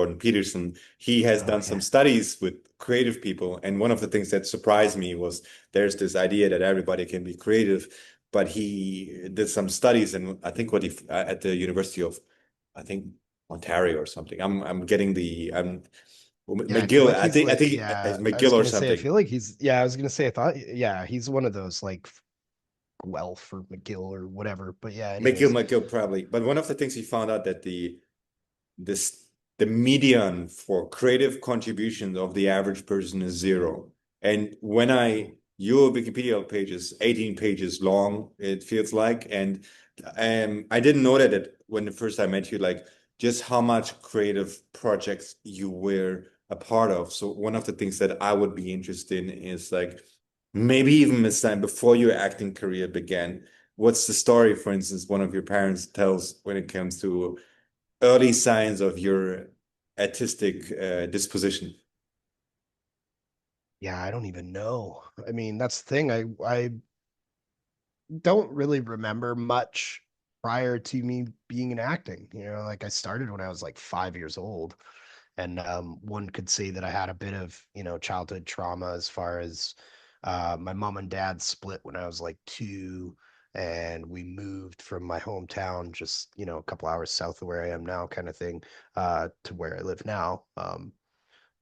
Jordan Peterson, he has Oh done some yeah. studies with creative people. And one of the things that surprised me was there's this idea that everybody can be creative, but he did some studies, and I think what he at the University of, I think Ontario or something. I'm getting the I'm Yeah, I feel McGill. like he's I like, think it's yeah, I was McGill or gonna say, I something. feel like he's, yeah, I was gonna say, I thought, yeah, he's one of those like Guelph or McGill or whatever. But yeah, anyways, McGill probably. But one of the things he found out that this the median for creative contributions of the average person is zero. And when mm, your Wikipedia page is 18 pages long, it feels like, and I didn't know that when the first I met you, like just how much creative projects you were a part of. So one of the things that I would be interested in is like maybe even Miss Stein, before your acting career began, what's the story, for instance, one of your parents tells when it comes to early signs of your artistic disposition? yeah, I don't even know. I mean, that's the thing. I don't really remember much prior to me being in acting. Like I started when I was like 5 years old. And one could say that I had a bit of, childhood trauma as far as my mom and dad split when I was like 2, and we moved from my hometown, just, a couple hours south of where I am now, kind of thing, to where I live now.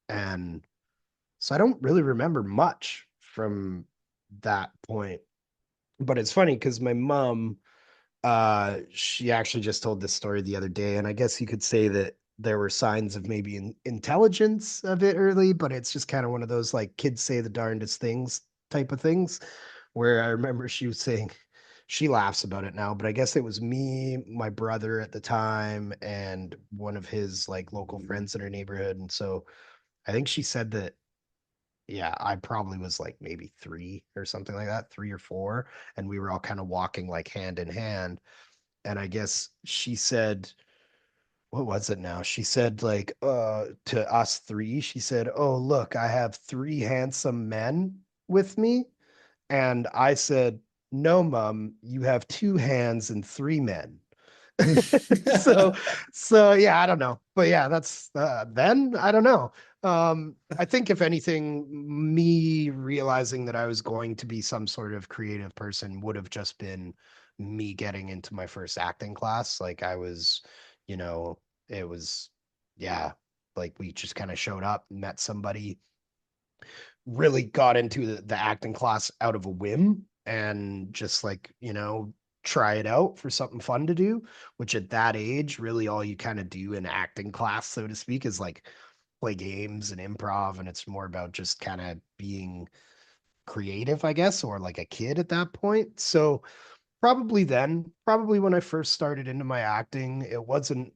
And so I don't really remember much from that point. But it's funny because my mom, she actually just told this story the other day, and I guess you could say that there were signs of maybe intelligence of it early, but it's just kind of one of those like kids say the darndest things type of things. Where I remember she was saying, she laughs about it now, but I guess it was me, my brother at the time, and one of his like local friends in her neighborhood. And so I think she said that, yeah, I probably was like maybe 3 or something like that, 3 or 4, and we were all kind of walking like hand in hand. And I guess she said, what was it now? She said like to us three, she said, "Oh, look, I have 3 handsome men with me." And I said, "No, mom, you have 2 hands and 3 men." So so yeah, I don't know. But yeah, that's then I don't know. I think if anything, me realizing that I was going to be some sort of creative person would have just been me getting into my first acting class. Like I was, you know, it was, yeah, like we just kind of showed up, met somebody, really got into the acting class out of a whim, and just like, try it out for something fun to do, which at that age, really all you kind of do in acting class, so to speak, is like play games and improv. And it's more about just kind of being creative, I guess, or like a kid at that point. So probably then, probably when I first started into my acting, it wasn't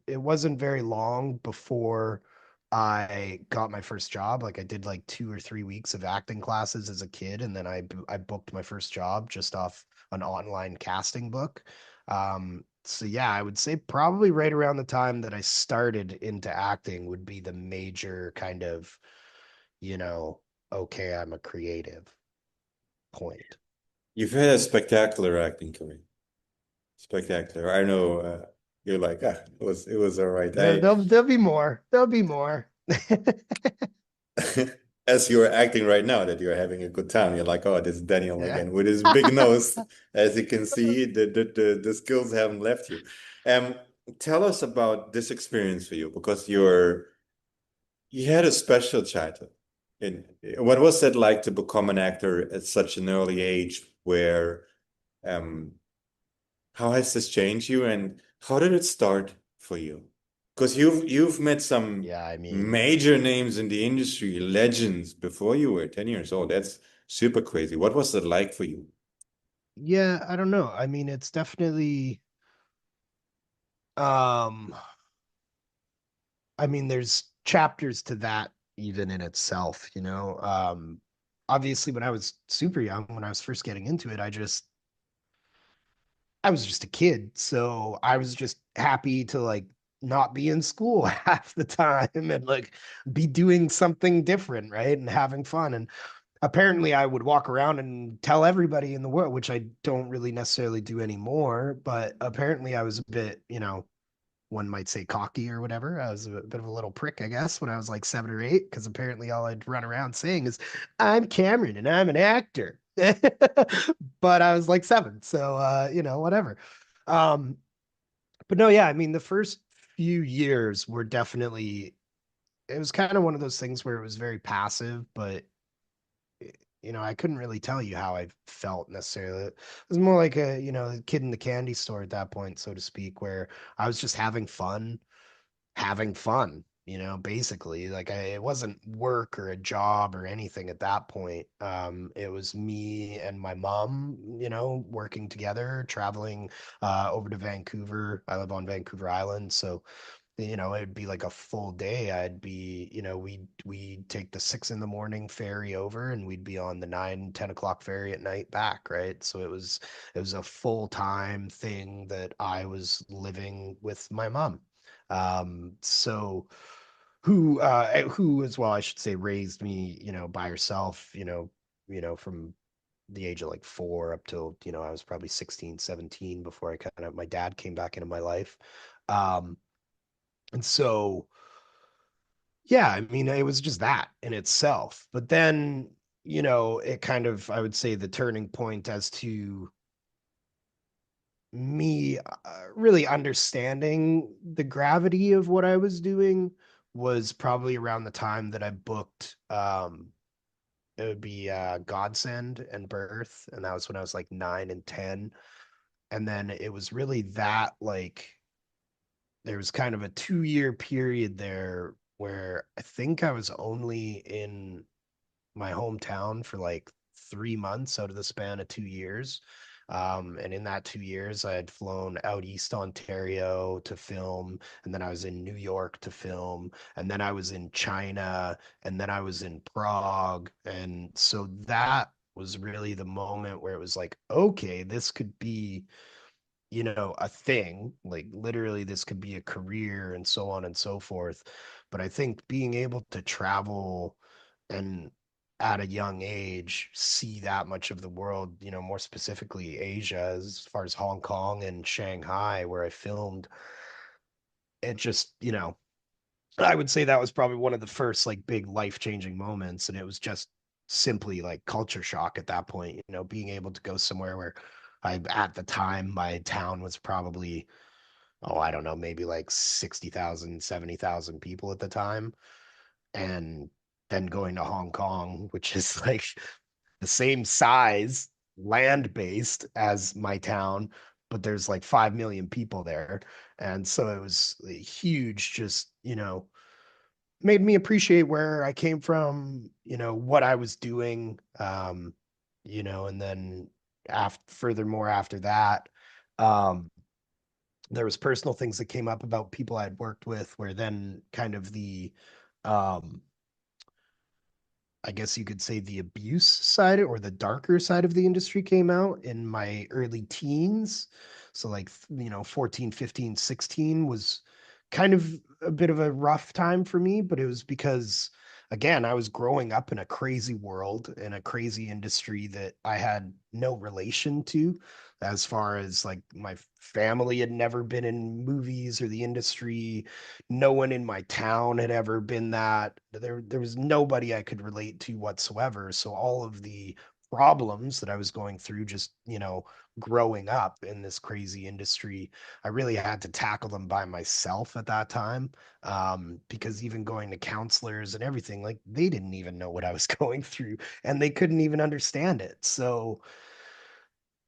very long before I got my first job. Like I did like 2 or 3 weeks of acting classes as a kid, and then I booked my first job just off an online casting book. So yeah, I would say probably right around the time that I started into acting would be the major kind of, you know, okay, I'm a creative point. You've had a spectacular acting career. Spectacular. I know you're like, it was all right. There'll be more. There'll be more. As you're acting right now, that you're having a good time, you're like, oh, this is Daniel Yeah. again with his big nose. As you can see, the skills haven't left you. Um, Tell us about this experience for you because you had a special childhood. And what was that like to become an actor at such an early age where um how has this changed you and how did it start for you? Because you've met some Yeah, I mean, major names in the industry, legends before you were 10 years old. That's super crazy. What was that like for you? yeah, I don't know. I mean, it's definitely um I mean, there's chapters to that even in itself. Obviously when I was super young, when I was first getting into it, I was just a kid, so I was just happy to like not be in school half the time and like be doing something different, right? And having fun. And apparently I would walk around and tell everybody in the world, which I don't really necessarily do anymore, but apparently I was a bit, one might say cocky or whatever. I was a bit of a little prick, I guess, when I was like 7 or 8, because apparently all I'd run around saying is, I'm Cameron and I'm an actor. But I was like 7, so whatever. Um, but no, yeah, I mean, the first few years were definitely, it was kind of one of those things where it was very passive, but I couldn't really tell you how I felt necessarily. It was more like a kid in the candy store at that point, so to speak, where I was just having fun, basically. Like it wasn't work or a job or anything at that point. It was me and my mom, working together, traveling over to Vancouver. I live on Vancouver Island, so it'd be like a full day. I'd be, we'd take the 6 in the morning ferry over, and we'd be on the 9, 10 o'clock ferry at night back, right? So it was a full-time thing that I was living with my mom. So who as well, I should say, raised me, by herself, from the age of like 4 up till, I was probably 16, 17 before my dad came back into my life. Um, and so, yeah, I mean, it was just that in itself. But then, it kind of, I would say the turning point as to me really understanding the gravity of what I was doing was probably around the time that I booked, it would be Godsend and Birth. And that was when I was like 9 and 10. And then it was really that, like, there was kind of a 2 year period there where I think I was only in my hometown for like 3 months out of the span of 2 years. And in that 2 years, I had flown out East Ontario to film, and then I was in New York to film, and then I was in China, and then I was in Prague. And so that was really the moment where it was like, okay, this could be a thing. Like literally, this could be a career and so on and so forth. But I think being able to travel and at a young age see that much of the world, more specifically Asia, as far as Hong Kong and Shanghai, where I filmed, it just, I would say that was probably one of the first like big life-changing moments. And it was just simply like culture shock at that point, being able to go somewhere where at the time, my town was probably, oh, I don't know, maybe like 60,000, 70,000 people at the time. And then going to Hong Kong, which is like the same size, land-based as my town, but there's like 5 million people there. And so it was a huge, just, made me appreciate where I came from, what I was doing, and then furthermore after that, um, there was personal things that came up about people I'd worked with, where then kind of um, I guess you could say the abuse side or the darker side of the industry came out in my early teens. So like, 14, 15, 16 was kind of a bit of a rough time for me, but it was because again, I was growing up in a crazy world in a crazy industry that I had no relation to, as far as like my family had never been in movies or the industry. No one in my town had ever been that. There was nobody I could relate to whatsoever. So all of the problems that I was going through, just, growing up in this crazy industry, I really had to tackle them by myself at that time. Because even going to counselors and everything, like they didn't even know what I was going through, and they couldn't even understand it. So,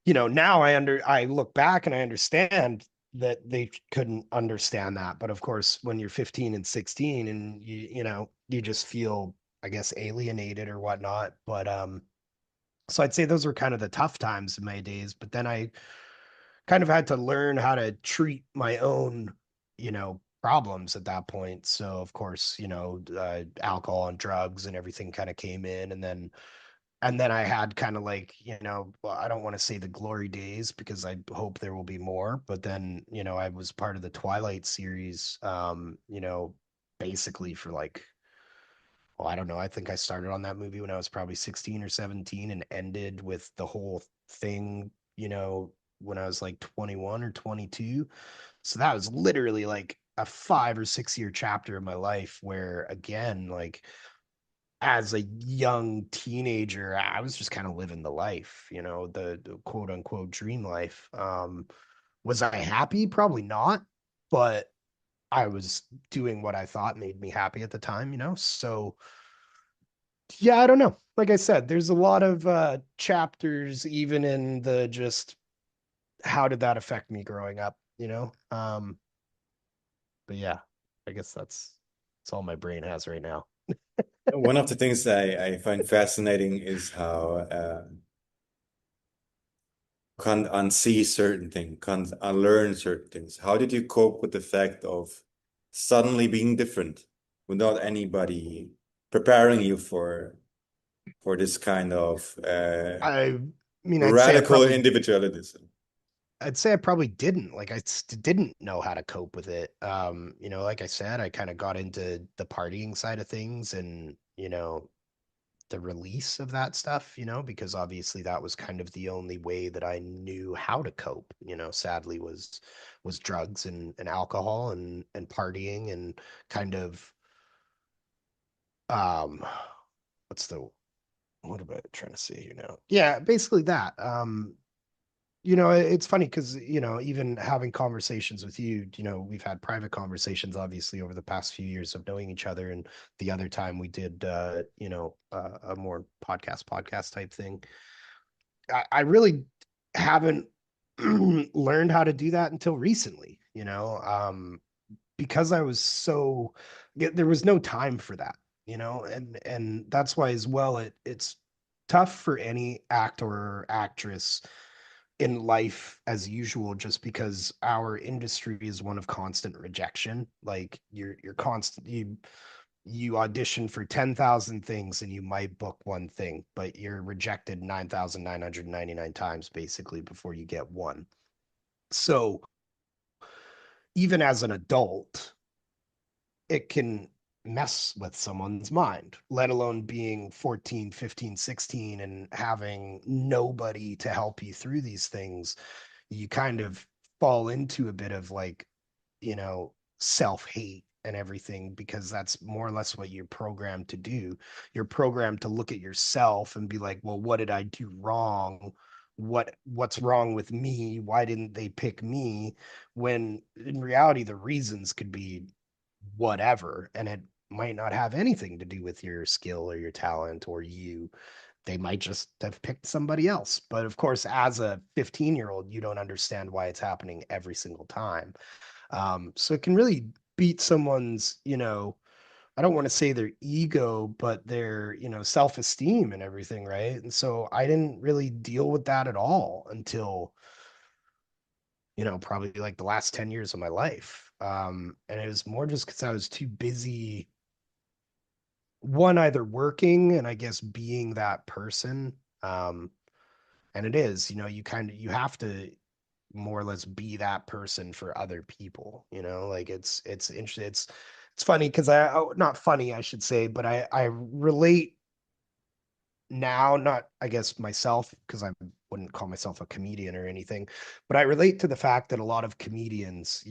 now I look back and I understand that they couldn't understand that. But of course, when you're 15 and 16 and you just feel, I guess, alienated or whatnot. But so I'd say those were kind of the tough times in my days. But then I kind of had to learn how to treat my own, problems at that point. So of course, alcohol and drugs and everything kind of came in, and then I had kind of like, well, I don't want to say the glory days because I hope there will be more, but then, I was part of the Twilight series, basically for like, well, I don't know. I think I started on that movie when I was probably 16 or 17 and ended with the whole thing, when I was like 21 or 22. So that was literally like a 5 or 6 year chapter of my life where, again, like as a young teenager, I was just kind of living the life, the quote unquote dream life. Was I happy? Probably not, but I was doing what I thought made me happy at the time. So yeah, I don't know. Like I said, there's a lot of chapters even in the just how did that affect me growing up. But yeah, I guess that's all my brain has right now. One of the things I find fascinating is how can't unsee certain things, can't unlearn certain things. How did you cope with the fact of suddenly being different without anybody preparing you for this kind of I mean, radical individualism? I'd say I probably didn't. Like didn't know how to cope with it. Like I said, I kind of got into the partying side of things and, the release of that stuff, because obviously that was kind of the only way that I knew how to cope, sadly was drugs and alcohol and partying and kind of um what's the what am I trying to say here now? Yeah, basically that. It's funny because, even having conversations with you, we've had private conversations obviously over the past few years of knowing each other. And the other time we did, a more podcast type thing. I really haven't learned how to do that until recently, because I was there was no time for that, and that's why as well it's tough for any actor or actress in life as usual just because our industry is one of constant rejection. Like you're constant you audition for 10,000 things and you might book one thing, but you're rejected 9,999 times basically before you get one. So even as an adult, it can mess with someone's mind, let alone being 14, 15, 16 and having nobody to help you through these things. You kind of fall into a bit of like, self hate and everything because that's more or less what you're programmed to do. You're programmed to look at yourself and be like, well, what did I do wrong? What's wrong with me? Why didn't they pick me? When in reality, the reasons could be whatever, and it might not have anything to do with your skill or your talent or you. They might just have picked somebody else. But of course, as a 15-year-old, you don't understand why it's happening every single time. So it can really beat someone's, I don't want to say their ego, but their, self-esteem and everything, right? And so I didn't really deal with that at all until, probably like the last 10 years of my life. And it was more just because I was too busy, one, either working and I guess being that person. Um, and it is, you have to more or less be that person for other people. Like it's interesting. It's funny because not funny, I should say, but I relate now, not I guess myself, because I wouldn't call myself a comedian or anything, but I relate to the fact that a lot of comedians,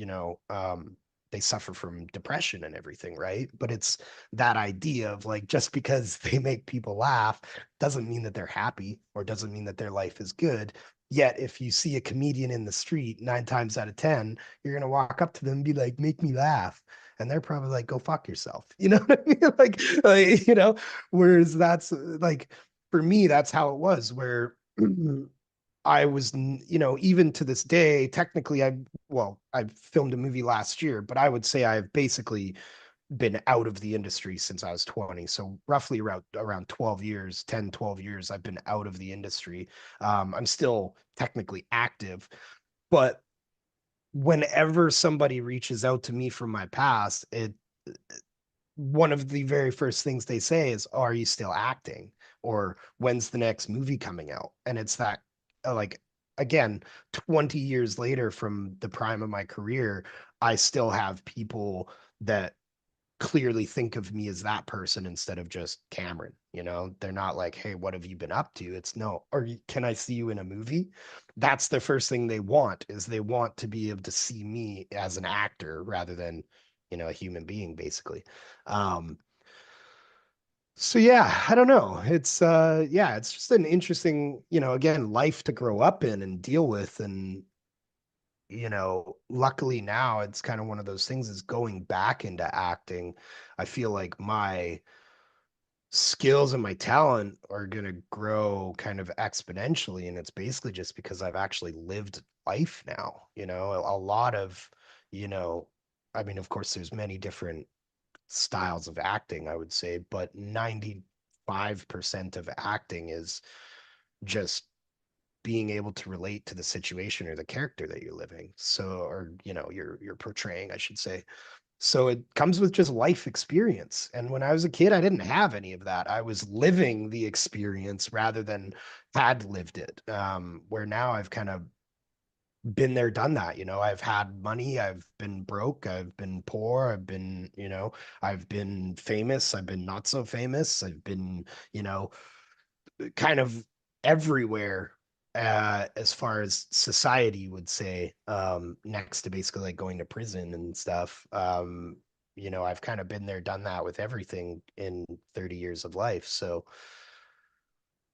they suffer from depression and everything, right? But it's that idea of like just because they make people laugh doesn't mean that they're happy or doesn't mean that their life is good. Yet, if you see a comedian in the street, 9 times out of 10, you're gonna walk up to them and be like, "Make me laugh," and they're probably like, "Go fuck yourself." You know what I mean? Whereas that's like for me, that's how it was, where I was, even to this day, technically, I filmed a movie last year, but I would say I've basically been out of the industry since I was 20. So roughly around 12 years, 10, 12 years, I've been out of the industry. I'm still technically active, but whenever somebody reaches out to me from my past, one of the very first things they say is, "Oh, are you still acting?" Or "When's the next movie coming out?" And it's that, like, again, 20 years later from the prime of my career, I still have people that clearly think of me as that person instead of just Cameron. You know, they're not like, hey, what have you been up to? It's no, or can I see you in a movie? That's the first thing they want, is they want to be able to see me as an actor rather than, a human being, basically. Um, so yeah, I don't know. Yeah, it's just an interesting, again, life to grow up in and deal with. And luckily now it's kind of one of those things, is going back into acting. I feel like my skills and my talent are going to grow kind of exponentially. And it's basically just because I've actually lived life now, a lot of, you know, I mean, of course, there's many different styles of acting, I would say, but 95% of acting is just being able to relate to the situation or the character that you're living. So, or, you're portraying, I should say. So it comes with just life experience. And when I was a kid, I didn't have any of that. I was living the experience rather than had lived it. Where now I've kind of been there, done that. I've had money, I've been broke, I've been poor, I've been, I've been famous, I've been not so famous, I've been, kind of everywhere, as far as society would say, next to basically like going to prison and stuff. I've kind of been there, done that with everything in 30 years of life. So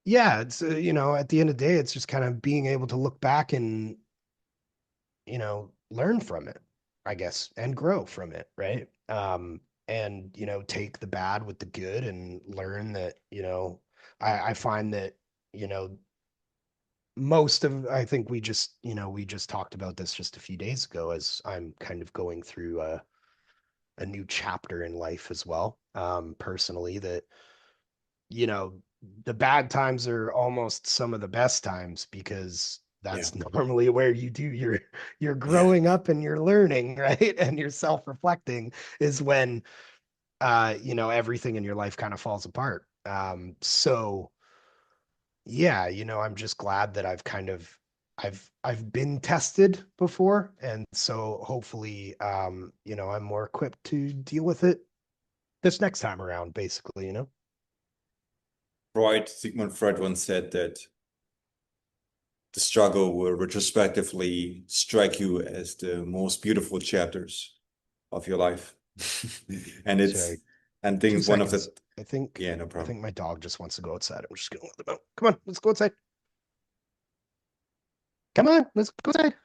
yeah, it's at the end of the day, it's just kind of being able to look back and learn from it, I guess, and grow from it, right? And take the bad with the good and learn that, I find that, you know, most of, I think we just talked about this just a few days ago, as I'm kind of going through a new chapter in life as well, personally, that, you know, the bad times are almost some of the best times, because Yeah. that's normally where you're Yeah. growing up and you're learning, right? And you're self-reflecting, is when everything in your life kind of falls apart. So yeah, I'm just glad that I've been tested before, and so hopefully, I'm more equipped to deal with it this next time around, basically. Sigmund Freud once said that the struggle will retrospectively strike you as the most beautiful chapters of your life. And it's, Sorry, and two things one of seconds. the, I think yeah, no I problem. think my dog just wants to go outside. I'm just gonna let them out. Come on, let's go outside. Come on, let's go outside.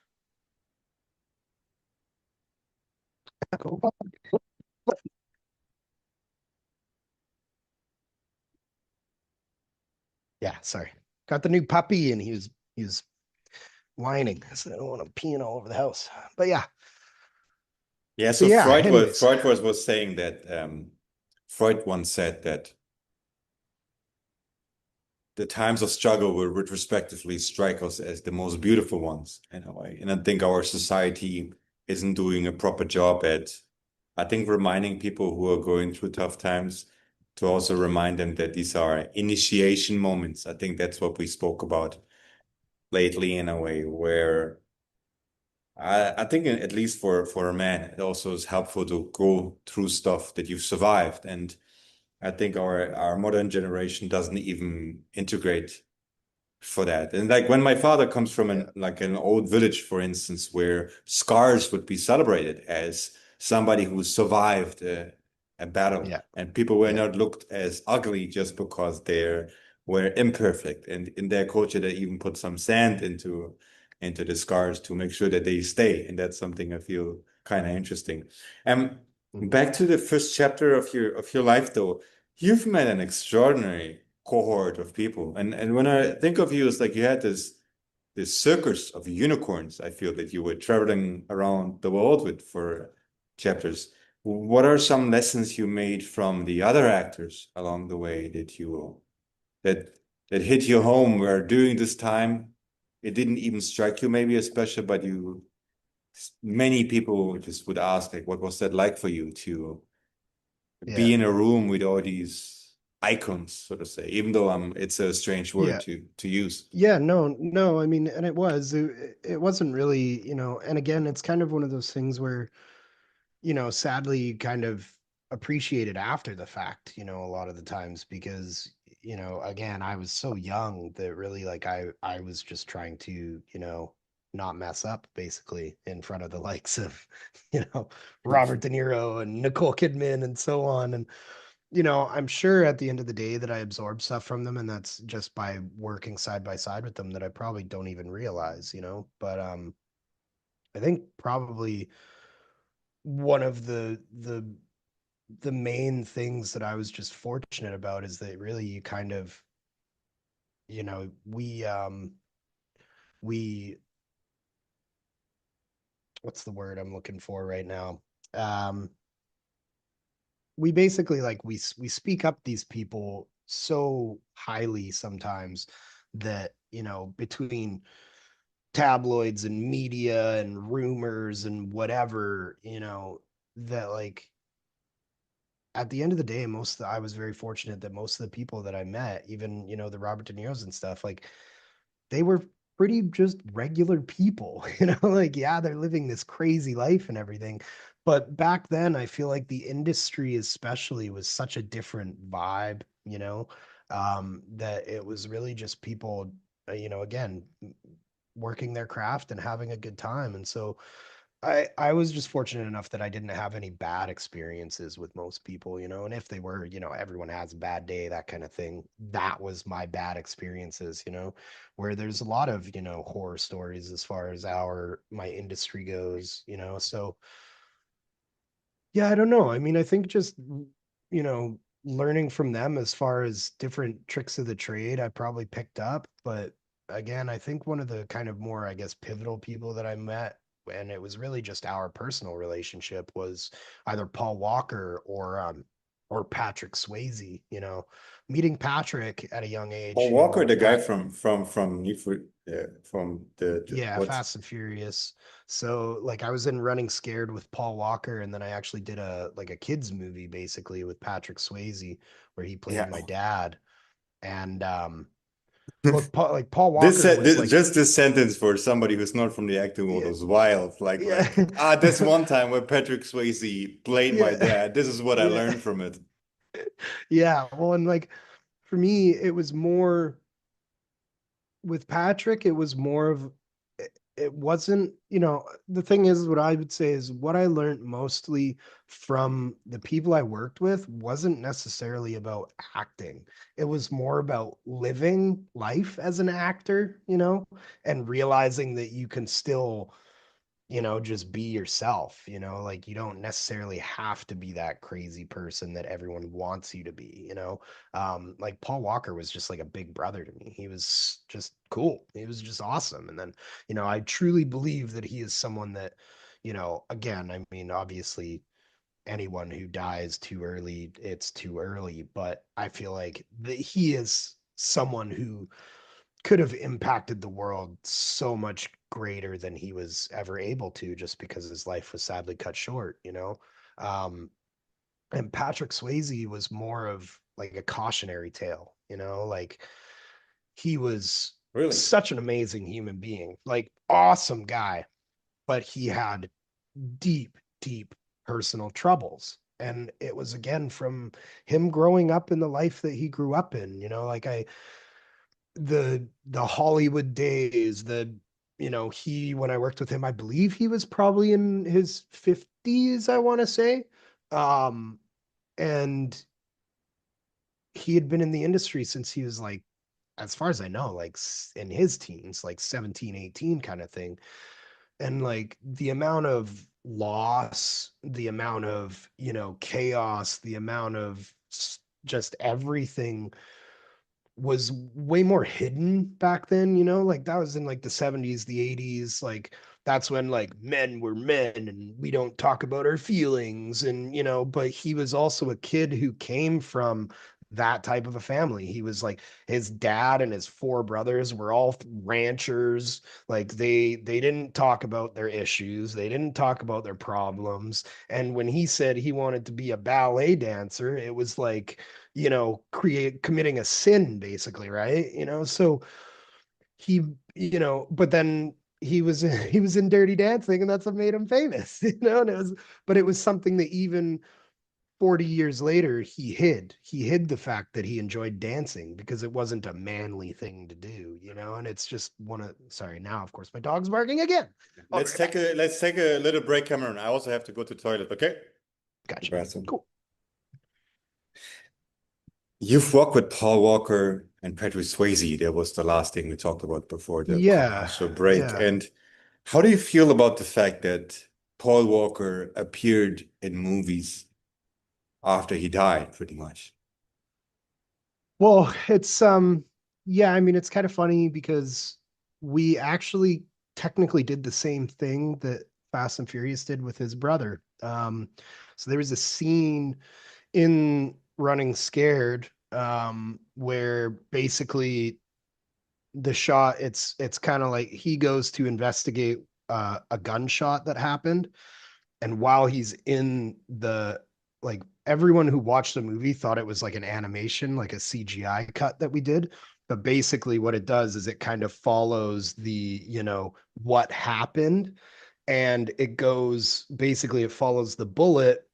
Yeah, sorry. Got the new puppy, and he was whining. I said I don't want him peeing all over the house. But yeah. Yeah, So so yeah, anyways. Freud was saying that Freud once said that the times of struggle will retrospectively strike us as the most beautiful ones in a way. And I think our society isn't doing a proper job at, I think, reminding people who are going through tough times to also remind them that these are initiation moments. I think that's what we spoke about lately in a way where I think at least for a man, it also is helpful to go through stuff that you've survived. And I think our modern generation doesn't even integrate for that. And like when my father comes from Yeah, an old village, for instance, where scars would be celebrated as somebody who survived a battle, yeah, and people were yeah, not looked as ugly just because they were imperfect. And in their culture, they even put some sand into the scars to make sure that they stay. And that's something I feel kind of interesting. Um, mhm, Back to the first chapter of your life, though. You've met an extraordinary cohort of people. And when I think of you, it's like you had this circus of unicorns, I feel that you were traveling around the world with for chapters. What are some lessons you made from the other actors along the way that that hit you home, where during this time it didn't even strike you maybe as special, but you many people just would ask, like, what was that like for you to yeah, be in a room with all these icons, so to say, even though it's a strange word yeah. to use. Yeah, no, no, I mean, and it wasn't really, and again, it's kind of one of those things where, sadly, kind of appreciate it after the fact, a lot of the times because, again, I was so young that really like I was just trying to, not mess up basically in front of the likes of, you know, Robert De Niro and Nicole Kidman and so on. And, I'm sure at the end of the day that I absorb stuff from them and that's just by working side by side with them that I probably don't even realize, But I think probably one of the main things that I was just fortunate about is that really you kind of, we what's the word I'm looking for right now? Um we basically like we speak up these people so highly sometimes that, between tabloids and media and rumors and whatever, that like at the end of the day, I was very fortunate that most of the people that I met, even, the Robert De Niro's and stuff, like they were pretty just regular people, like, yeah, they're living this crazy life and everything. But back then, I feel like the industry, especially, was such a different vibe, that it was really just people, again, working their craft and having a good time. And so, I was just fortunate enough that I didn't have any bad experiences with most people, and if they were, everyone has a bad day, that kind of thing. That was my bad experiences, where there's a lot of, horror stories as far as my industry goes, so yeah, I don't know. I mean, I think just, learning from them as far as different tricks of the trade, I probably picked up. But again, I think one of the kind of more, I guess, pivotal people that I met, and it was really just our personal relationship, was either Paul Walker or Patrick Swayze, meeting Patrick at a young Paul age, Walker, the guy from Need for from the yeah, what? Fast and Furious. So like I was in Running Scared with Paul Walker, and then I actually did a kids movie basically with Patrick Swayze where he played Yeah. my dad. And look, Paul This, Walker was like, just this sentence for somebody who's not from the acting world yeah, was wild. yeah, This one time where Patrick Swayze played my yeah, dad. This is what I yeah, learned from it. yeah. Well, and like for me, it was more with Patrick, it was more of it wasn't, the thing is what I would say is what I learned mostly from the people I worked with wasn't necessarily about acting. It was more about living life as an actor, and realizing that you can still just be yourself, like you don't necessarily have to be that crazy person that everyone wants you to be, like Paul Walker was just like a big brother to me. He was just cool. He was just awesome. And then, I truly believe that he is someone that, again, I mean, obviously anyone who dies too early, it's too early, but I feel like that he is someone who could have impacted the world so much greater than he was ever able to just because his life was sadly cut short, um and Patrick Swayze was more of like a cautionary tale, like he was Really? such an amazing human being, like awesome guy, but he had deep personal troubles, and it was again from him growing up in the life that he grew up in, like the Hollywood days, he when I worked with him, I believe he was probably in his 50s, I want to say. Um, and he had been in the industry since he was like, as far as I know, like in his teens, like 17, 18 kind of thing. And like the amount of loss, the amount of, chaos, the amount of just everything was way more hidden back then, like that was in like the 70s, the 80s, like that's when like men were men and we don't talk about our feelings and but he was also a kid who came from that type of a family. He was like his dad and his four brothers were all ranchers. Like they didn't talk about their issues, they didn't talk about their problems. And when he said he wanted to be a ballet dancer, it was like create committing a sin basically, right? So he, but then he was he was in Dirty Dancing and that's what made him famous, and it was, but it was something that even 40 years later, he hid the fact that he enjoyed dancing because it wasn't a manly thing to do, and it's just one of, sorry, now, of course, my dog's barking again. I'll be Let's right take back. a little break, Cameron. I also have to go to the toilet, okay? The Gotcha. bathroom. Cool. You've worked with Paul Walker and Patrick Swayze. That was the last thing we talked about before the Yeah. commercial break. Yeah. And how do you feel about the fact that Paul Walker appeared in movies after he died, pretty much? Well, it's yeah, I mean it's kind of funny because we actually technically did the same thing that Fast and Furious did with his brother. So there was a scene in Running Scared where basically the shot it's kind of like he goes to investigate a gunshot that happened, and while he's in the, like, everyone who watched the movie thought it was like an animation, like a CGI cut that we did. But basically what it does is it kind of follows the, what happened, and it goes, basically it follows the bullet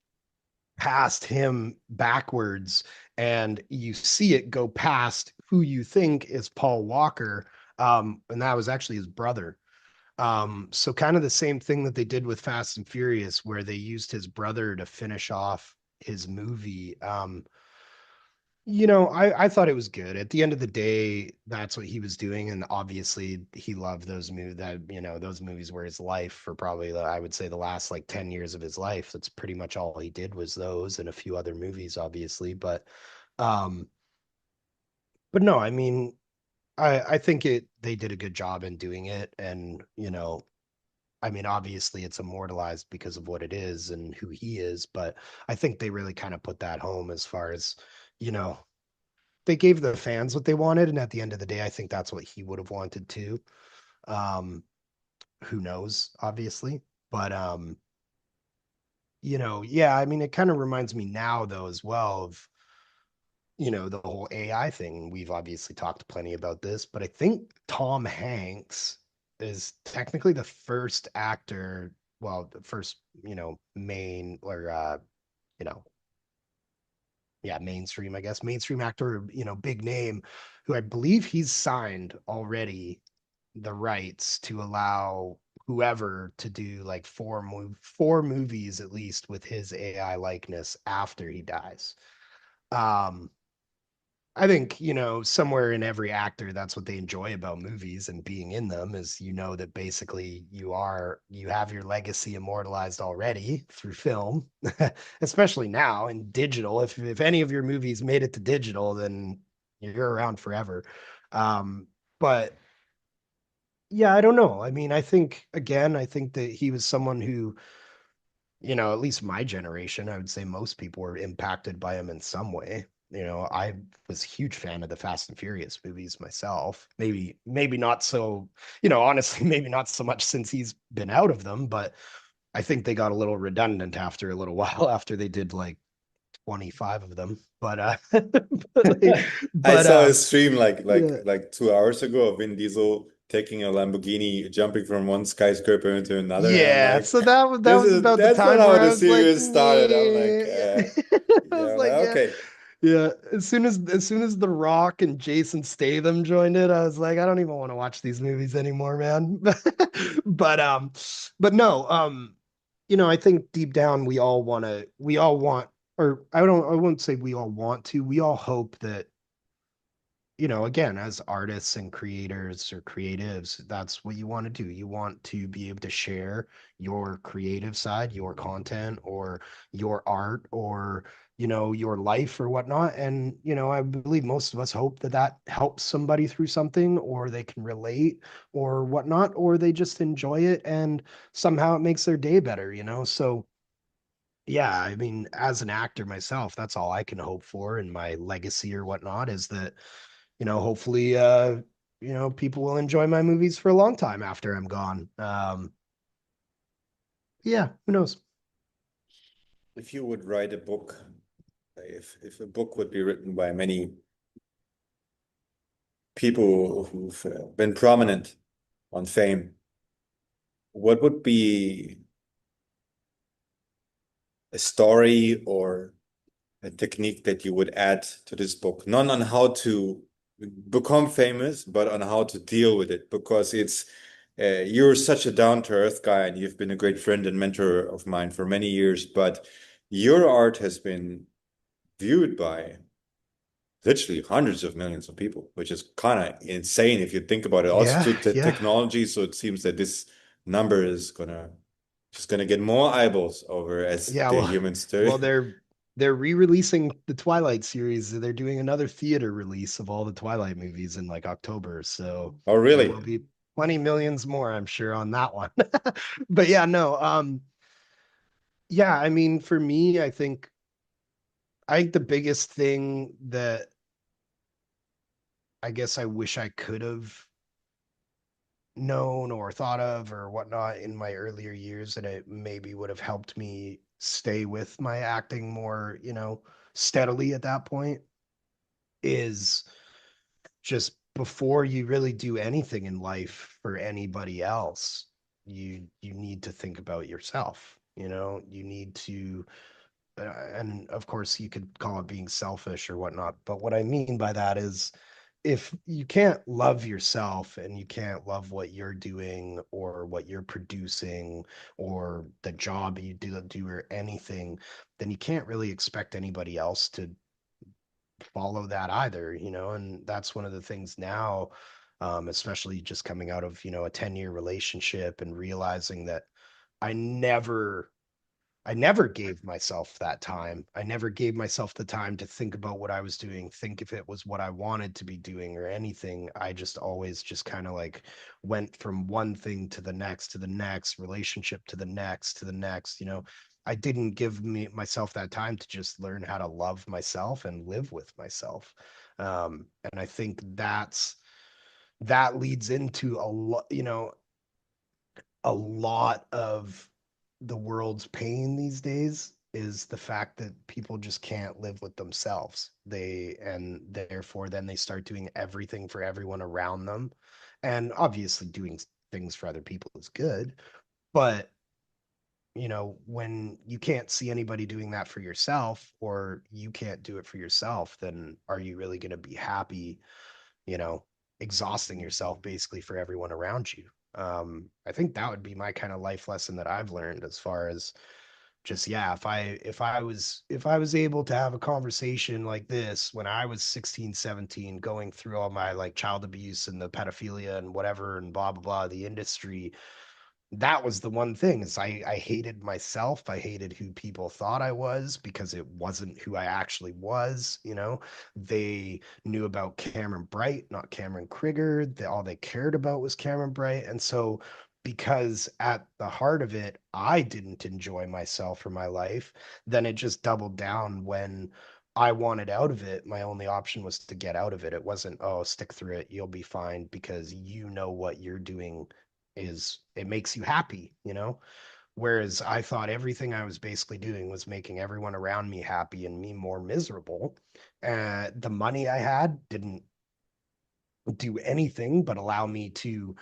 past him backwards, and you see it go past who you think is Paul Walker. And that was actually his brother. So kind of the same thing that they did with Fast and Furious, where they used his brother to finish off his movie. I thought it was good. At the end of the day, that's what he was doing, and obviously he loved those movies. That those movies were his life for probably I would say the last like 10 years of his life. That's pretty much all he did was those and a few other movies, obviously. Um, but no, I mean, I think they did a good job in doing it, and I mean, obviously it's immortalized because of what it is and who he is, but I think they really kind of put that home as far as, you know, they gave the fans what they wanted. And at the end of the day, I think that's what he would have wanted too. Um, who knows, obviously. But yeah, I mean, it kind of reminds me now though as well of, the whole AI thing. We've obviously talked plenty about this, but I think Tom Hanks is technically the first actor, well, the first, main or you know, yeah, mainstream, I guess, mainstream actor, big name, who I believe he's signed already the rights to allow whoever to do like four movies at least with his AI likeness after he dies. Um, I think, somewhere in every actor, that's what they enjoy about movies and being in them is, that basically you have your legacy immortalized already through film, especially now in digital. If any of your movies made it to digital, then you're around forever. But yeah, I don't know. I mean, I think that he was someone who, at least my generation, I would say most people were impacted by him in some way. I was a huge fan of the Fast and Furious movies myself. Maybe not so, honestly, maybe not so much since he's been out of them, but I think they got a little redundant after a little while after they did like 25 of them. But I but saw a stream like yeah. 2 hours ago of Vin Diesel taking a Lamborghini, jumping from one skyscraper into another, and I'm Yeah, like, so that this was is about the that's not time how where I the was like, series started. I'm like, yeah. I was yeah, like, like, yeah, okay. yeah. As soon as The Rock and Jason Statham joined it, I was like, I don't even want to watch these movies anymore, man. But but no, I think deep down we all want, or I won't say we all want to, we all hope that, again, as artists and creators or creatives, that's what you want to do. You want to be able to share your creative side, your content, or your art, or, your life or whatnot. And, I believe most of us hope that that helps somebody through something, or they can relate or whatnot, or they just enjoy it and somehow it makes their day better, So, yeah, I mean, as an actor myself, that's all I can hope for in my legacy or whatnot is that, hopefully, people will enjoy my movies for a long time after I'm gone. Yeah, who knows? If you would write a book, if a book would be written by many people who've been prominent on fame, what would be a story or a technique that you would add to this book? Not on how to become famous, but on how to deal with it, because you're such a down-to-earth guy, and you've been a great friend and mentor of mine for many years, but your art has been viewed by literally hundreds of millions of people, which is kind of insane if you think about it. Also, Yeah, to the yeah. technology, so it seems that this number is gonna just gonna get more eyeballs over as Yeah, the well, humans do. well, they're re-releasing the Twilight series. They're doing another theater release of all the Twilight movies in like October. So Oh, there will really? be plenty millions more, I'm sure, on that one. But yeah, no, yeah, I mean, for me, I think the biggest thing that I guess I wish I could have known or thought of or whatnot in my earlier years, and it maybe would have helped me stay with my acting more, steadily at that point, is just before you really do anything in life for anybody else, you need to think about yourself. You need to, and of course you could call it being selfish or whatnot, but what I mean by that is, if you can't love yourself and you can't love what you're doing or what you're producing or the job you do or anything, then you can't really expect anybody else to follow that either, and that's one of the things now, especially just coming out of, a 10-year relationship and realizing that I never I never gave myself that time. I never gave myself the time to think about what I was doing, think if it was what I wanted to be doing or anything. I just always just kind of like went from one thing to the next relationship to the next, to the next. I didn't give me myself that time to just learn how to love myself and live with myself. And I think that leads into a lot of the world's pain these days is the fact that people just can't live with themselves. And therefore then they start doing everything for everyone around them. And obviously doing things for other people is good, but when you can't see anybody doing that for yourself or you can't do it for yourself, then are you really going to be happy, you know, exhausting yourself basically for everyone around you? I think that would be my kind of life lesson that I've learned as far as just, yeah, if I was able to have a conversation like this when I was 16, 17, going through all my like child abuse and the pedophilia and whatever and blah blah blah, the industry, that was the one thing is I hated myself. I hated who people thought I was because it wasn't who I actually was. They knew about Cameron Bright, not Cameron Krieger. All they cared about was Cameron Bright. And so because at the heart of it, I didn't enjoy myself or my life, then it just doubled down when I wanted out of it. My only option was to get out of it. It wasn't, oh, stick through it, you'll be fine because you know what you're doing it makes you happy. Whereas I thought everything I was basically doing was making everyone around me happy and me more miserable. The money I had didn't do anything but allow me to,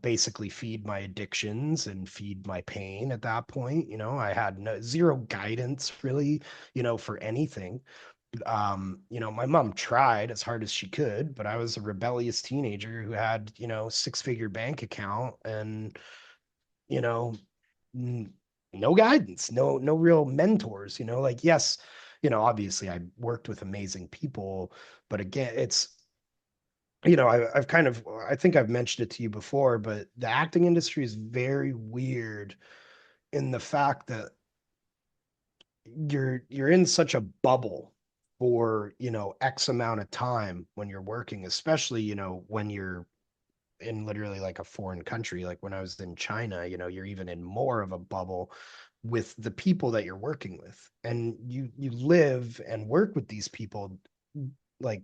basically feed my addictions and feed my pain at that point. I had zero guidance really, for anything. My mom tried as hard as she could, but I was a rebellious teenager who had, six-figure bank account and, you know, no guidance, no real mentors, like, yes, obviously I worked with amazing people, but again, I've kind of, I think I've mentioned it to you before, but the acting industry is very weird in the fact that you're in such a bubble for x amount of time when you're working, especially when you're in literally like a foreign country. Like when I was in China, you're even in more of a bubble with the people that you're working with, and you live and work with these people like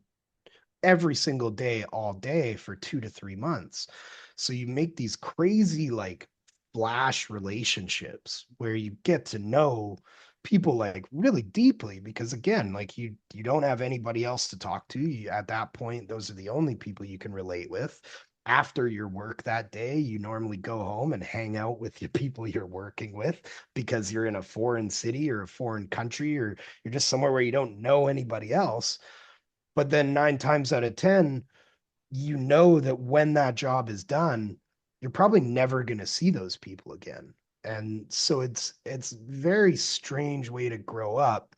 every single day, all day for 2 to 3 months. So you make these crazy, like, flash relationships where you get to know people like really deeply because again, like you don't have anybody else to talk to. At that point, those are the only people you can relate with. after your work that day, you normally go home and hang out with the people you're working with because you're in a foreign city or a foreign country, or you're just somewhere where you don't know anybody else. But then 9 times out of 10, you know that when that job is done, you're probably never going to see those people again. And so it's very strange way to grow up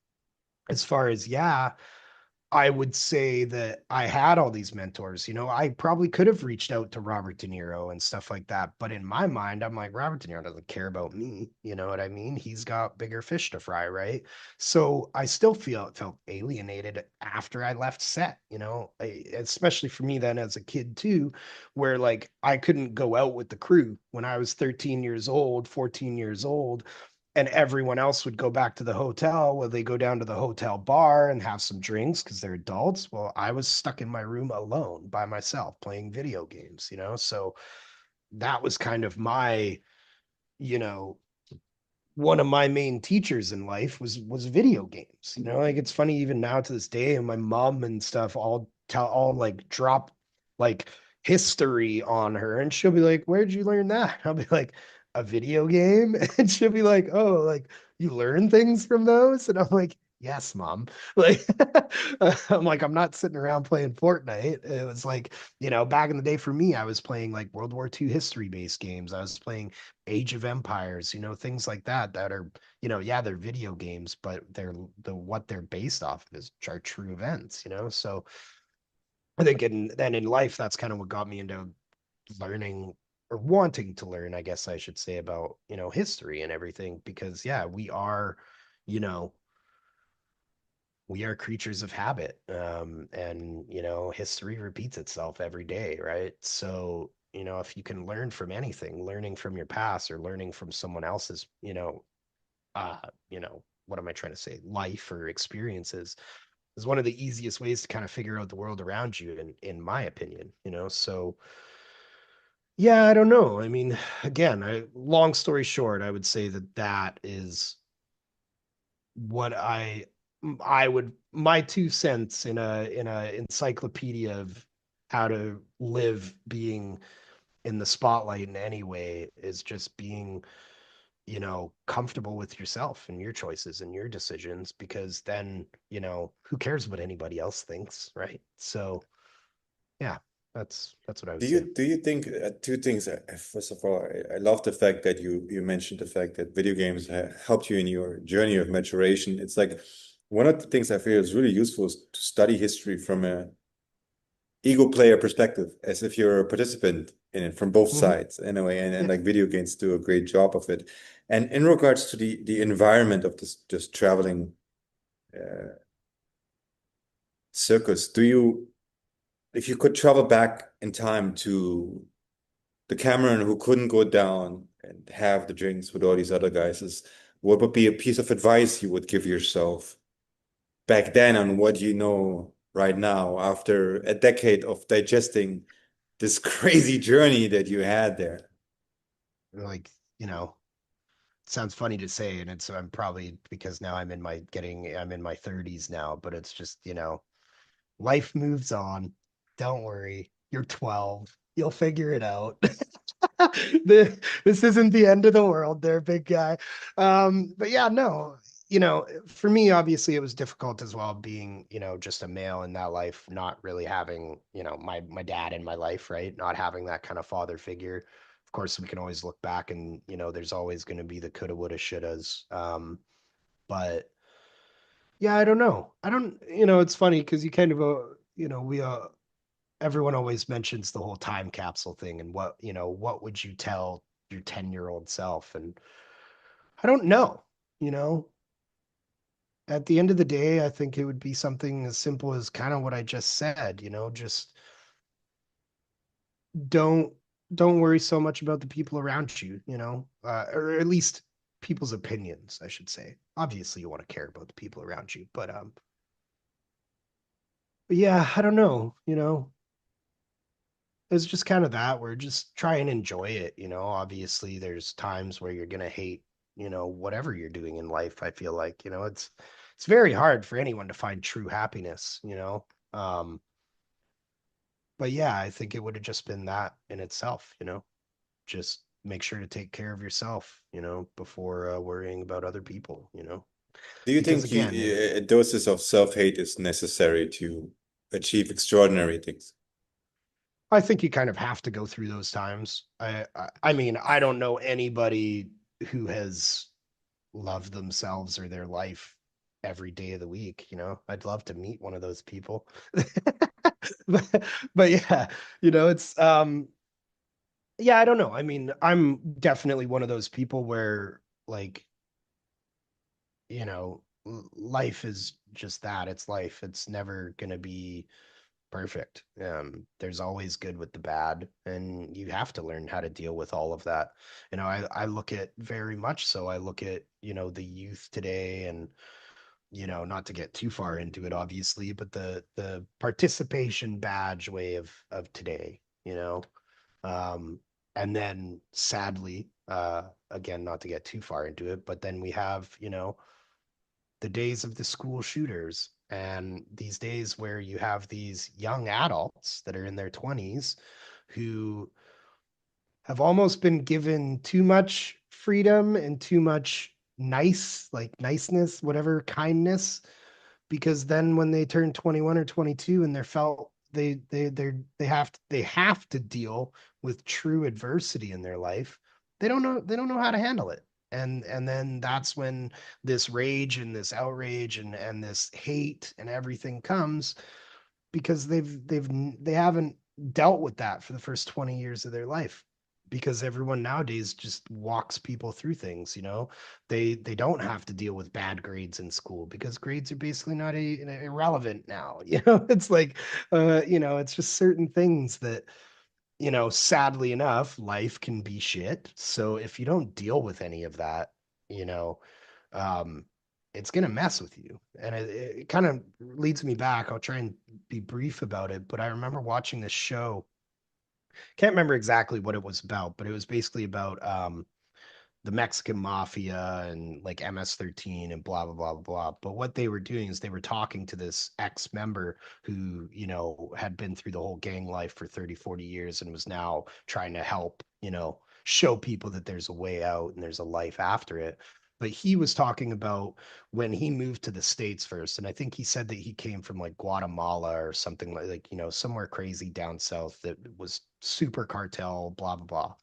as far as, yeah, I would say that I had all these mentors. I probably could have reached out to Robert De Niro and stuff like that. But in my mind, I'm like, Robert De Niro doesn't care about me. You know what I mean? He's got bigger fish to fry, right? So I still felt alienated after I left set, especially for me then as a kid too, where like I couldn't go out with the crew when I was 13 years old, 14 years old, and everyone else would go back to the hotel. Well, they go down to the hotel bar and have some drinks because they're adults. Well, I was stuck in my room alone by myself playing video games, so that was kind of my, you know one of my main teachers in life was video games. Like it's funny even now to this day, and my mom and stuff all like drop like history on her, and she'll be like, "Where'd you learn that?" I'll be like, "A video game," and she'll be like, "Oh, like you learn things from those?" And I'm like, "Yes, mom." Like, I'm like, I'm not sitting around playing Fortnite. It was like, back in the day for me, I was playing like World War II history based games. I was playing Age of Empires, things like that are, yeah, they're video games, but what they're based off of is are true events, So I think in life, that's kind of what got me into learning or wanting to learn, I guess I should say, about, history and everything, because yeah, you know, we are creatures of habit. And history repeats itself every day, right? So if you can learn from anything, learning from your past or learning from someone else's, uh what am I trying to say, life or experiences, is one of the easiest ways to kind of figure out the world around you, in my opinion. So yeah, I don't know. I mean, again, long story short, I would say that that is what I would, my 2 cents in a encyclopedia of how to live being in the spotlight in any way, is just being, comfortable with yourself and your choices and your decisions, because then, who cares what anybody else thinks, right? So yeah, that's what I would say. Do you think two things? First of all, I love the fact that you mentioned the fact that video games helped you in your journey of maturation. It's like one of the things I feel is really useful is to study history from a ego player perspective, as if you're a participant in it from both Hmm. sides in a way, and Yeah. like video games do a great job of it. And in regards to the environment of this just traveling uh, circus, do you, if you could travel back in time to the Cameron who couldn't go down and have the drinks with all these other guys, is what would be a piece of advice you would give yourself back then on what you know right now after a decade of digesting this crazy journey that you had there? Like, sounds funny to say, and I'm probably because now I'm in my 30s now, but it's just, life moves on. Don't worry. You're 12. You'll figure it out. This isn't the end of the world there, big guy. But yeah, no, for me, obviously it was difficult as well, being, just a male in that life, not really having, my dad in my life, right? Not having that kind of father figure. Of course, we can always look back and, there's always going to be the coulda, woulda, shouldas. But yeah, I don't know. I don't, it's funny because you kind of, we everyone always mentions the whole time capsule thing, and what would you tell your 10-year-old self? And I don't know, you know, at the end of the day, I think it would be something as simple as kind of what I just said, just don't don't worry so much about the people around you, or at least people's opinions, I should say. Obviously, you want to care about the people around you, but yeah, I don't know, it's just kind of that, where just try and enjoy it. Obviously there's times where you're gonna hate, whatever you're doing in life. I feel like, it's very hard for anyone to find true happiness. um But yeah, I think it would have just been that in itself, just make sure to take care of yourself, before worrying about other people, Do you because think again, a doses of self-hate is necessary to achieve extraordinary things? I think you kind of have to go through those times. I mean, I don't know anybody who has loved themselves or their life every day of the week, I'd love to meet one of those people. But yeah, it's yeah, I don't know. I mean, I'm definitely one of those people where like, life is just that. It's life. It's never gonna be perfect. There's always good with the bad, and you have to learn how to deal with all of that. I look at very much so. I look at, the youth today, and not to get too far into it, obviously, but the participation badge way of today, um, and then sadly, again, not to get too far into it, but then we have, the days of the school shooters and these days where you have these young adults that are in their 20s who have almost been given too much freedom and too much niceness, whatever, kindness, because then when they turn 21 or 22 and they're felt they have to deal with true adversity in their life, they don't know how to handle it. And then that's when this rage and this outrage and this hate and everything comes, because they haven't dealt with that for the first 20 years of their life, because everyone nowadays just walks people through things. They don't have to deal with bad grades in school because grades are basically not irrelevant now. It's like it's just certain things that, sadly enough, life can be shit. So if you don't deal with any of that, you know um, it's gonna mess with you. And it kind of leads me back. I'll try and be brief about it, but I remember watching this show. Can't remember exactly what it was about, but it was basically about the Mexican mafia and like MS-13 and blah blah blah blah blah. But what they were doing is they were talking to this ex-member who, had been through the whole gang life for 30, 40 years and was now trying to help, show people that there's a way out and there's a life after it. But he was talking about when he moved to the States first. And I think he said that he came from like Guatemala or something like, somewhere crazy down south that was super cartel, blah, blah, blah.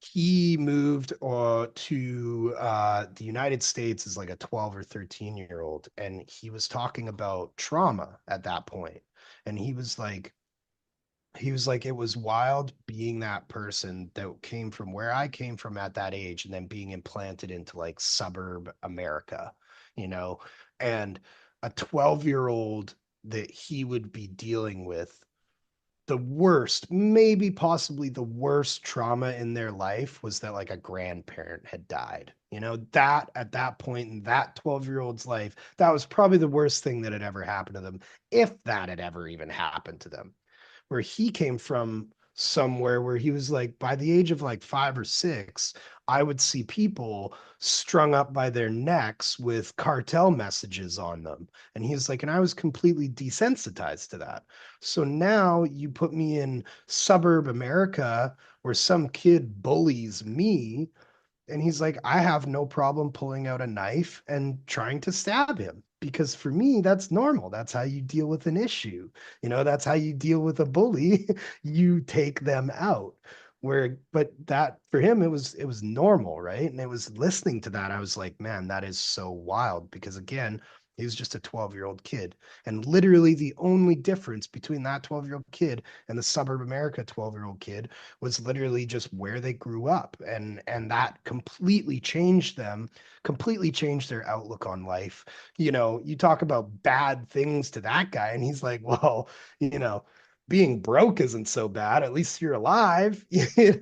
He moved to the United States as like a 12 or 13-year-old, and he was talking about trauma at that point. And he was like, it was wild being that person that came from where I came from at that age and then being implanted into like suburb America, you know, and a 12-year-old that he would be dealing with the worst, maybe possibly the worst trauma in their life was that like a grandparent had died. That at that point in that 12-year-old's life, that was probably the worst thing that had ever happened to them, if that had ever even happened to them. Where he came from, somewhere where he was like, by the age of like 5 or 6, I would see people strung up by their necks with cartel messages on them. And he's like, and I was completely desensitized to that. So now you put me in suburb America where some kid bullies me, and he's like, I have no problem pulling out a knife and trying to stab him, because for me, that's normal. That's how you deal with an issue. That's how you deal with a bully. You take them out. But that for him, it was normal, right? And it was listening to that, I was like, man, that is so wild, because again, he was just a 12-year-old kid. And literally the only difference between that 12-year-old kid and the suburb America 12-year-old kid was literally just where they grew up, and that completely changed their outlook on life. You talk about bad things to that guy and he's like, well, you know being broke isn't so bad, at least you're alive.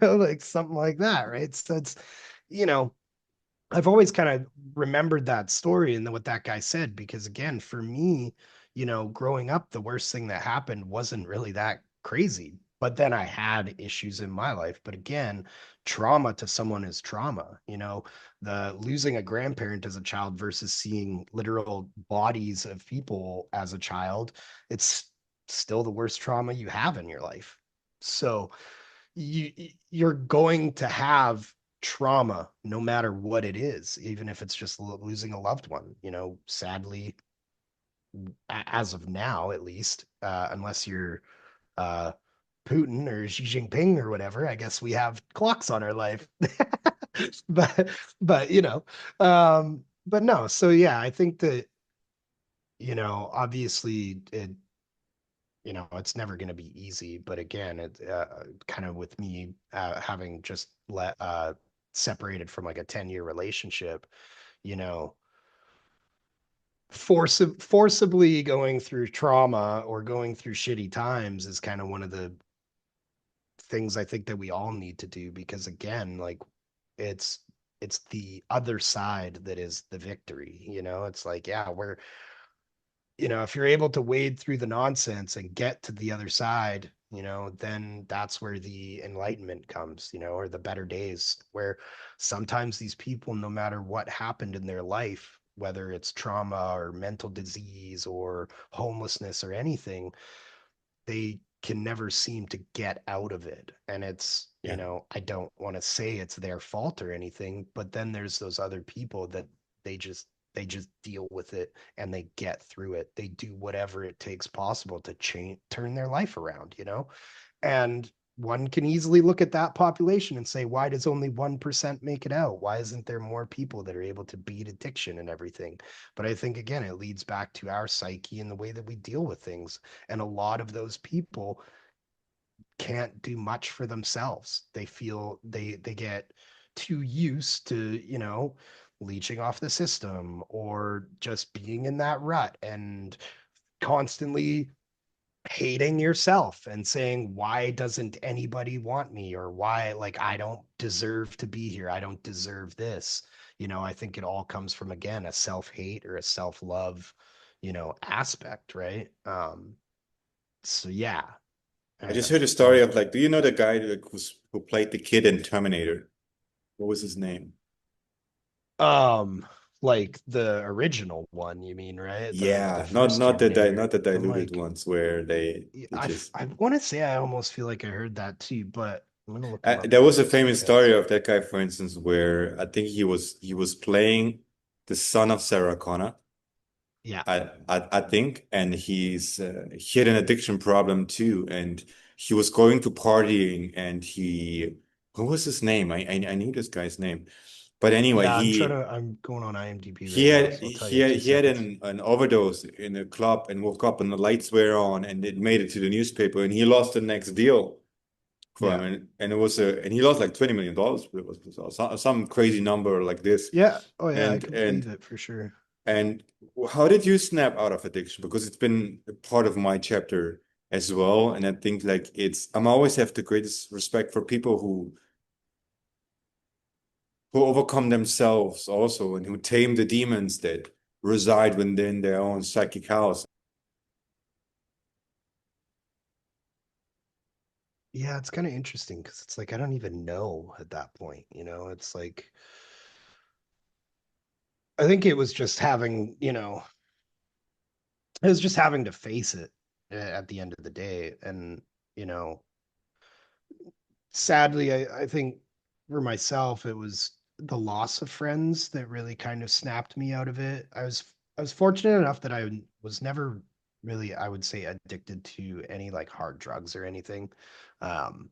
Like something like that, right? So it's you know I've always kind of remembered that story and then what that guy said, because again, for me, growing up, the worst thing that happened wasn't really that crazy. But then I had issues in my life. But again, trauma to someone is trauma. The losing a grandparent as a child versus seeing literal bodies of people as a child, it's still the worst trauma you have in your life. So you're going to have trauma no matter what it is, even if it's just losing a loved one. Sadly, as of now, at least, unless you're uh, Putin or Xi Jinping or whatever, I guess we have clocks on our life. but but no. So yeah, I think that obviously it's never going to be easy. But again, it kind of with me having just separated from like a 10-year relationship, you know, forcibly going through trauma or going through shitty times is kind of one of the things I think that we all need to do, because again, like it's it's the other side that is the victory. It's like, yeah, if you're able to wade through the nonsense and get to the other side, then that's where the enlightenment comes, or the better days, where sometimes these people, no matter what happened in their life, whether it's trauma or mental disease or homelessness or anything, they can never seem to get out of it. And it's, Yeah. I don't want to say it's their fault or anything, but then there's those other people that they just deal with it and they get through it. They do whatever it takes possible to turn their life around, And one can easily look at that population and say, why does only 1% make it out? Why isn't there more people that are able to beat addiction and everything? But I think, again, it leads back to our psyche and the way that we deal with things. And a lot of those people can't do much for themselves. They feel they get too used to, leeching off the system or just being in that rut and constantly hating yourself and saying, why doesn't anybody want me, or why, like, I don't deserve to be here, I don't deserve this. I think it all comes from, again, a self-hate or a self-love aspect, right? So yeah. I just uh, heard a story like of like, do you know the guy who played the kid in Terminator? What was his name? um like the original one, you mean, right? The Yeah, first Terminator. not the I'm diluted like, ones where they just I want to say I almost feel like I heard that too, but I'm gonna look him up there real was a quick so you famous guys. story of that guy, for instance, where I think he was playing the son of Sarah Connor. Yeah. I think, and he had an addiction problem too, and he was going to partying, and what was his name? I knew this guy's name, but anyway, Yeah, I'm going on IMDb he right now, had so I'll tell he you in had two he had seconds. an overdose in a club and woke up and the lights were on and it made it to the newspaper and he lost the next deal for him Yeah. and it was and he lost like $20 million. It was some crazy number like this. Yeah. Oh yeah, I And can believe and it for sure. and how did you snap out of addiction? Because it's been a part of my chapter as well. And I think like I'm always have the greatest respect for people who overcome themselves also and who tame the demons that reside within their own psychic house. Yeah, it's kind of interesting because it's like I don't even know at that point, it's like I think it was just having, it was just having to face it at the end of the day. And, you know, sadly, I think for myself, it was the loss of friends that really kind of snapped me out of it. I was fortunate enough that I was never really, I would say, addicted to any like hard drugs or anything. Um,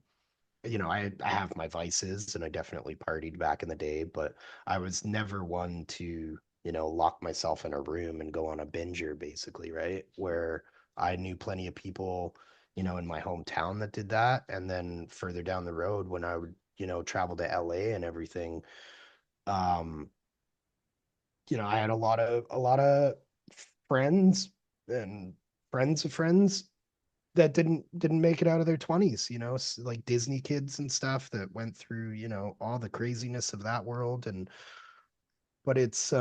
I have my vices and I definitely partied back in the day, but I was never one to, lock myself in a room and go on a binger basically, right? Where I knew plenty of people, in my hometown that did that. And then further down the road when I would, travel to LA and everything, um, I had a lot of friends and friends of friends that didn't make it out of their 20s, like Disney kids and stuff that went through, all the craziness of that world. And but it's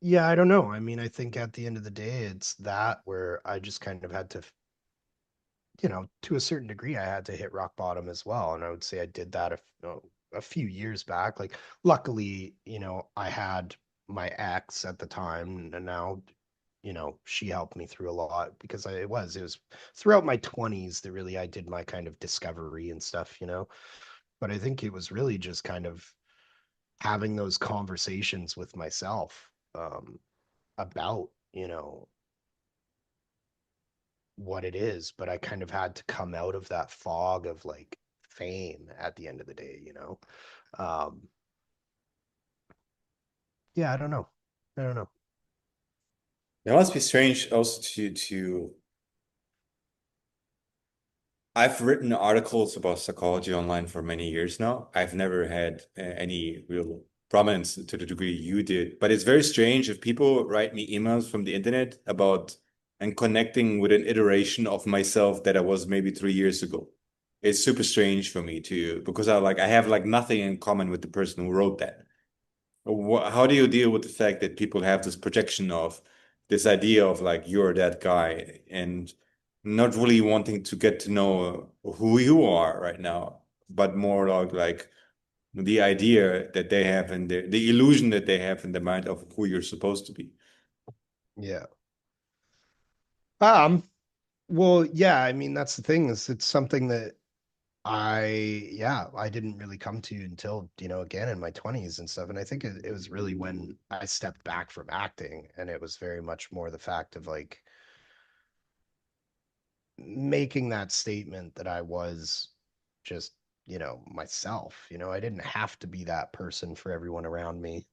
yeah, I don't know. I mean, I think at the end of the day it's that where I just kind of had to, to a certain degree I had to hit rock bottom as well. And I would say I did that a few years back. Like luckily, I had my ex at the time, and now she helped me through a lot because it was throughout my 20s that really I did my kind of discovery and stuff. But I think it was really just kind of having those conversations with myself about, what it is, but I kind of had to come out of that fog of like fame at the end of the day. Um, yeah, I don't know. I don't know. It must be strange also to I've written articles about psychology online for many years now. I've never had any real prominence to the degree you did, but it's very strange if people write me emails from the internet about and connecting with an iteration of myself that I was maybe 3 years ago. It's super strange for me to because I have like nothing in common with the person who wrote that. How do you deal with the fact that people have this projection of this idea of like you're that guy and not really wanting to get to know who you are right now, but more like the idea that they have and the illusion that they have in the mind of who you're supposed to be. Yeah. Um, well, yeah, I mean that's the thing is it's something that I didn't really come to until, again in my 20s and stuff. And I think it was really when I stepped back from acting and it was very much more the fact of like making that statement that I was just, myself. I didn't have to be that person for everyone around me.